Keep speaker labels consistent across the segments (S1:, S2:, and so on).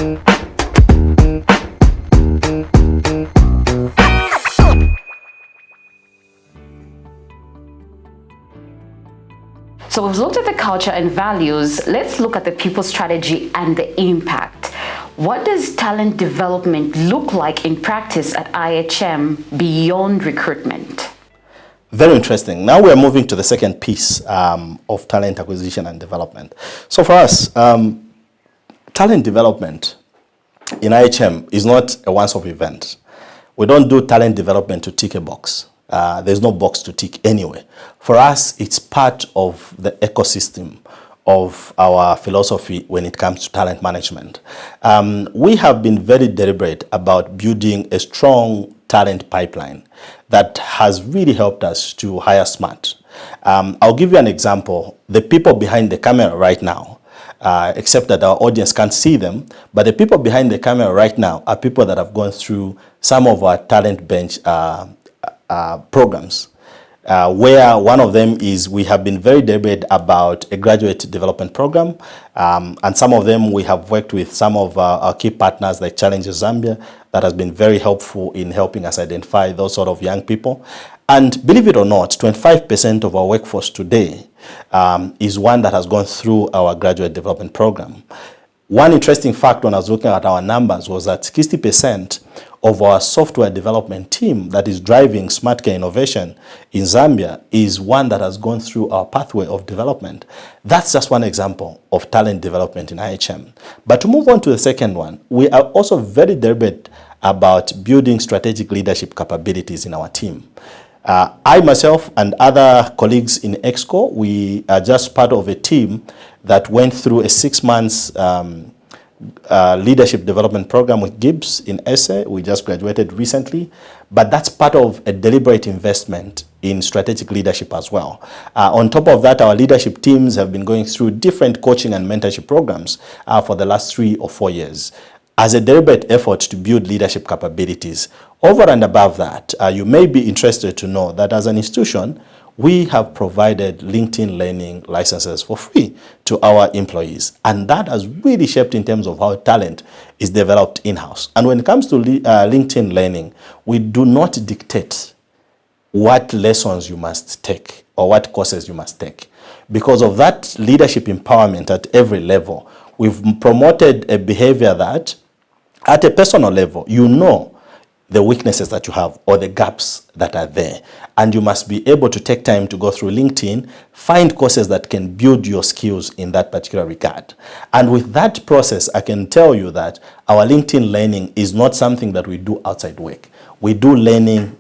S1: So we've looked at the culture and values. Let's look at the people strategy and the impact. What does talent development look like in practice at IHM beyond recruitment?
S2: Very interesting. Now we're moving to the second piece of talent acquisition and development. So for us, talent development in IHM is not a once-off event. We don't do talent development to tick a box. There's no box to tick anyway. For us, it's part of the ecosystem of our philosophy when it comes to talent management. We have been very deliberate about building a strong talent pipeline that has really helped us to hire smart. I'll give you an example. The people behind the camera right now, except that our audience can't see them, but the people behind the camera right now are people that have gone through some of our talent bench programs, where one of them is we have been very deliberate about a graduate development program, and some of them we have worked with some of our key partners like Challenge Zambia that has been very helpful in helping us identify those sort of young people. And believe it or not, 25% of our workforce today is one that has gone through our graduate development program. One interesting fact when I was looking at our numbers was that 60% of our software development team that is driving smart care innovation in Zambia is one that has gone through our pathway of development. That's just one example of talent development in IHM. But to move on to the second one, we are also very deliberate about building strategic leadership capabilities in our team. I myself and other colleagues in EXCO, we are just part of a team that went through a 6 months leadership development program with Gibbs in SA. We just graduated recently, but that's part of a deliberate investment in strategic leadership as well. On top of that, our leadership teams have been going through different coaching and mentorship programs for the last 3 or 4 years as a deliberate effort to build leadership capabilities. Over and above that, you may be interested to know that as an institution, we have provided LinkedIn Learning licenses for free to our employees. And that has really shaped in terms of how talent is developed in-house. And when it comes to LinkedIn Learning, we do not dictate what lessons you must take or what courses you must take. Because of that leadership empowerment at every level, we've promoted a behavior that at a personal level, you know the weaknesses that you have or the gaps that are there. And you must be able to take time to go through LinkedIn, find courses that can build your skills in that particular regard. And with that process, I can tell you that our LinkedIn Learning is not something that we do outside work. We do learning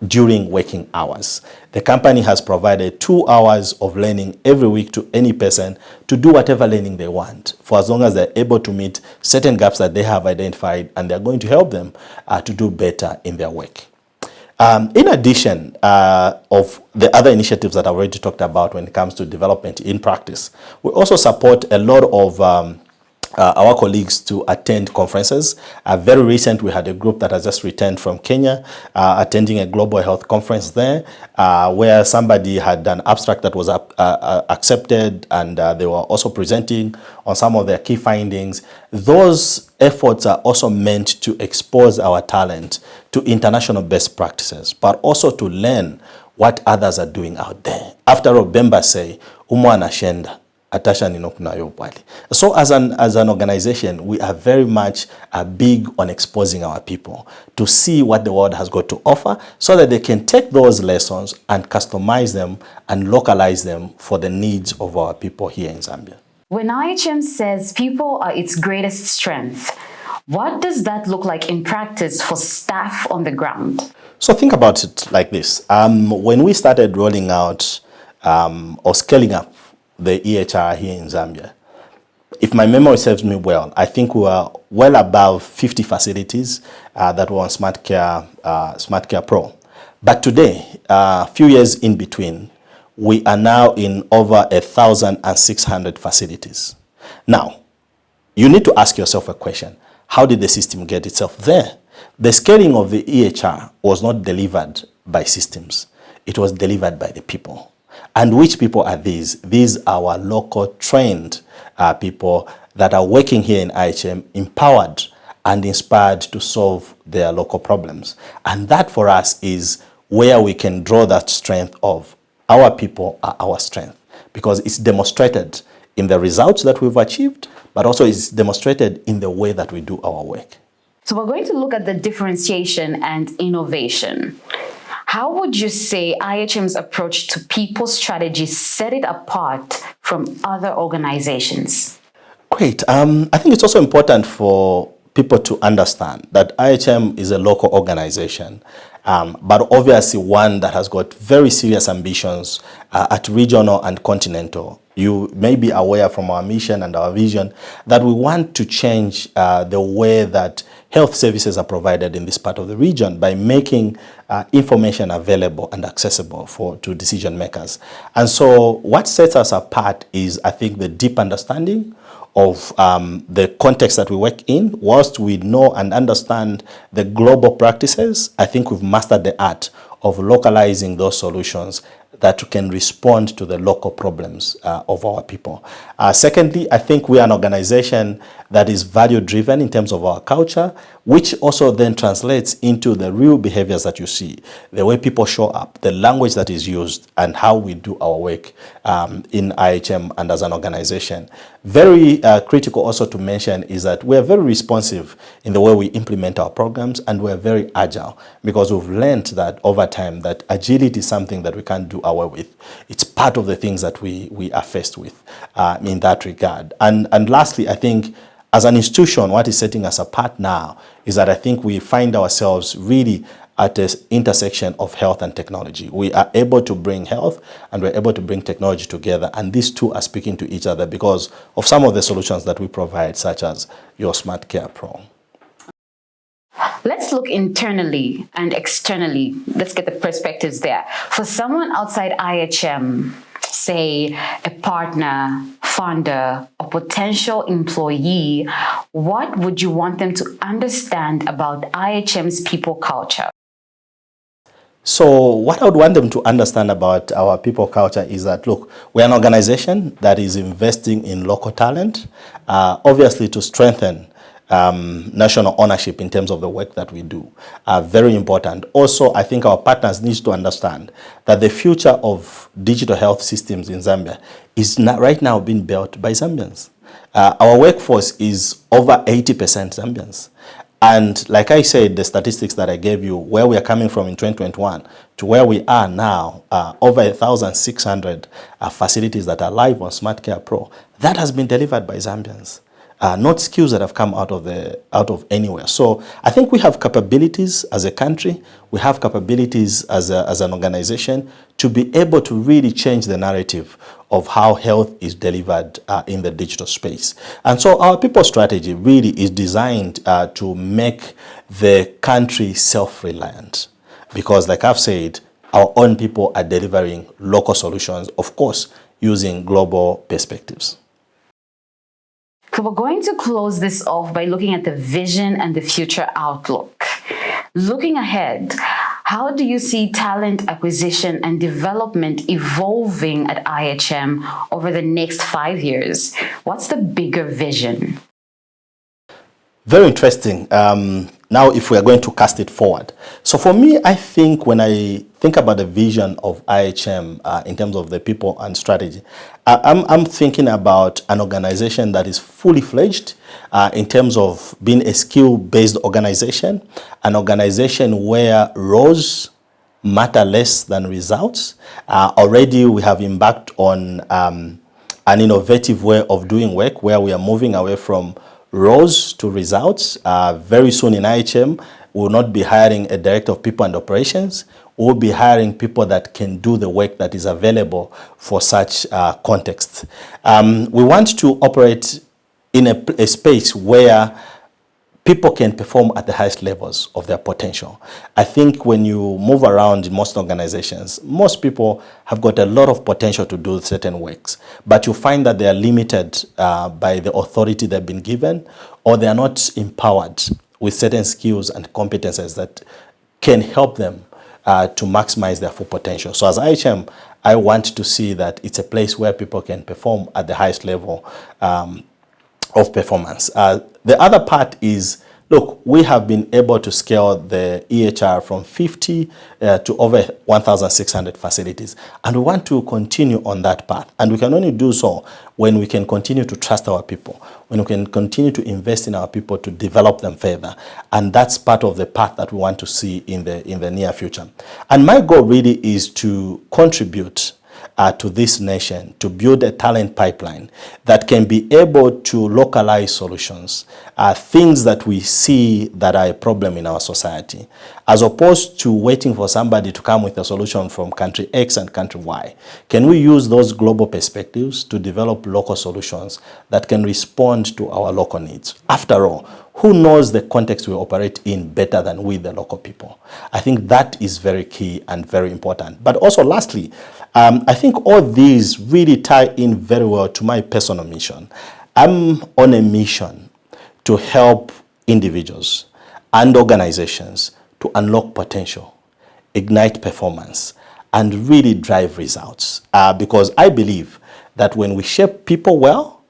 S2: during working hours. The company has provided 2 hours of learning every week to any person to do whatever learning they want, for as long as they're able to meet certain gaps that they have identified, and they're going to help them to do better in their work. In addition of the other initiatives that I've already talked about when it comes to development in practice, we also support a lot of our colleagues to attend conferences. Very recent, we had a group that has just returned from Kenya, attending a global health conference there, where somebody had an abstract that was accepted, and they were also presenting on some of their key findings. Those efforts are also meant to expose our talent to international best practices, but also to learn what others are doing out there. After all, Bemba say, umwana shenda. So as an organization, we are very much big on exposing our people to see what the world has got to offer, so that they can take those lessons and customize them and localize them for the needs of our people here in Zambia.
S1: When IHM says people are its greatest strength, what does that look like in practice for staff on the ground?
S2: So think about it like this. When we started rolling out or scaling up the EHR here in Zambia, if my memory serves me well, I think we were well above 50 facilities that were on Smart Care Pro. But today, a few years in between, we are now in over 1,600 facilities. Now, you need to ask yourself a question. How did the system get itself there? The scaling of the EHR was not delivered by systems. It was delivered by the people. And which people are these? These are our local trained people that are working here in IHM empowered and inspired to solve their local problems. And that for us is where we can draw that strength of our people are our strength, because it's demonstrated in the results that we've achieved, but also it's demonstrated in the way that we do our work.
S1: So we're going to look at the differentiation and innovation. How would you say IHM's approach to people strategy set it apart from other organizations?
S2: Great. I think it's also important for people to understand that IHM is a local organization, but obviously one that has got very serious ambitions at regional and continental. You may be aware from our mission and our vision that we want to change the way that health services are provided in this part of the region by making information available and accessible to decision makers. And so what sets us apart is, I think, the deep understanding of the context that we work in. Whilst we know and understand the global practices, I think we've mastered the art of localizing those solutions that can respond to the local problems of our people. Secondly, I think we are an organization that is value-driven in terms of our culture, which also then translates into the real behaviors that you see, the way people show up, the language that is used, and how we do our work in IHM and as an organization. Very critical also to mention is that we are very responsive in the way we implement our programs, and we're very agile, because we've learned that over time that agility is something that we can't do away with. It's part of the things that we are faced with in that regard. And lastly, I think as an institution, what is setting us apart now is that I think we find ourselves really at the intersection of health and technology. We are able to bring health and we're able to bring technology together, and these two are speaking to each other because of some of the solutions that we provide, such as your Smart Care Pro.
S1: Let's look internally and externally. Let's get the perspectives there. For someone outside IHM, say a partner, funder, or potential employee, what would you want them to understand about IHM's people culture?
S2: So what I would want them to understand about our people culture is that, look, we're an organization that is investing in local talent, obviously to strengthen national ownership in terms of the work that we do. Very important. Also, I think our partners need to understand that the future of digital health systems in Zambia is not right now being built by Zambians. Our workforce is over 80% Zambians. And like I said, the statistics that I gave you, where we are coming from in 2021 to where we are now, over 1,600 facilities that are live on Smart Care Pro, that has been delivered by Zambians. Not skills that have come out of anywhere. So I think we have capabilities as a country, we have capabilities as an organization to be able to really change the narrative of how health is delivered in the digital space. And so our people strategy really is designed to make the country self-reliant, because like I've said, our own people are delivering local solutions, of course, using global perspectives.
S1: So we're going to close this off by looking at the vision and the future outlook. Looking ahead, how do you see talent acquisition and development evolving at IHM over the next 5 years? What's the bigger vision?
S2: Very interesting. Now, if we are going to cast it forward. So for me, I think when I think about the vision of IHM in terms of the people and strategy, I'm thinking about an organization that is fully fledged in terms of being a skill-based organization, an organization where roles matter less than results. Already we have embarked on an innovative way of doing work where we are moving away from roles to results. Very soon in IHM, we will not be hiring a director of people and operations. We will be hiring people that can do the work that is available for such context. We want to operate in a space where people can perform at the highest levels of their potential. I think when you move around in most organizations, most people have got a lot of potential to do certain works, but you find that they are limited by the authority they've been given, or they are not empowered with certain skills and competences that can help them to maximize their full potential. So as IHM, I want to see that it's a place where people can perform at the highest level of performance. The other part is, look, we have been able to scale the EHR from 50 to over 1,600 facilities, and we want to continue on that path. And we can only do so when we can continue to trust our people, when we can continue to invest in our people to develop them further. And that's part of the path that we want to see in the near future. And my goal really is to contribute to this nation, to build a talent pipeline that can be able to localize solutions, things that we see that are a problem in our society, as opposed to waiting for somebody to come with a solution from country X and country Y. Can we use those global perspectives to develop local solutions that can respond to our local needs? After all, who knows the context we operate in better than we, the local people? I think that is very key and very important. But also, lastly, I think all these really tie in very well to my personal mission. I'm on a mission to help individuals and organizations to unlock potential, ignite performance, and really drive results. Because I believe that when we shape people well,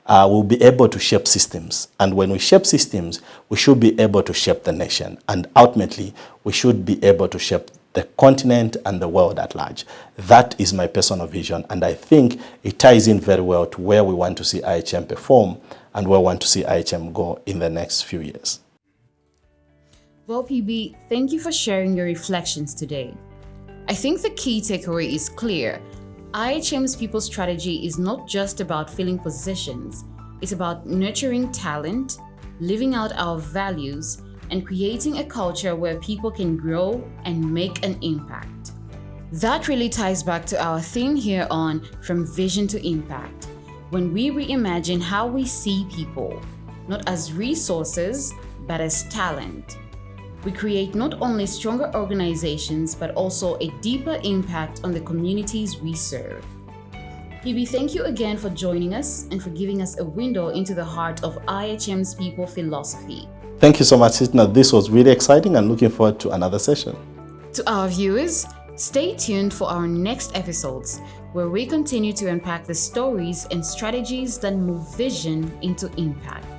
S2: we'll be able to shape systems. And when we shape systems, we should be able to shape the nation. And ultimately, we should be able to shape the continent and the world at large. That is my personal vision. And I think it ties in very well to where we want to see IHM perform and where we want to see IHM go in the next few years.
S1: Well, PB, thank you for sharing your reflections today. I think the key takeaway is clear. IHM's people strategy is not just about filling positions, it's about nurturing talent, living out our values, and creating a culture where people can grow and make an impact. That really ties back to our theme here on From Vision to Impact, when we reimagine how we see people, not as resources, but as talent. We create not only stronger organizations, but also a deeper impact on the communities we serve. PB, thank you again for joining us and for giving us a window into the heart of IHM's people philosophy.
S2: Thank you so much, Sitna. This was really exciting and looking forward to another session.
S1: To our viewers, stay tuned for our next episodes, where we continue to unpack the stories and strategies that move vision into impact.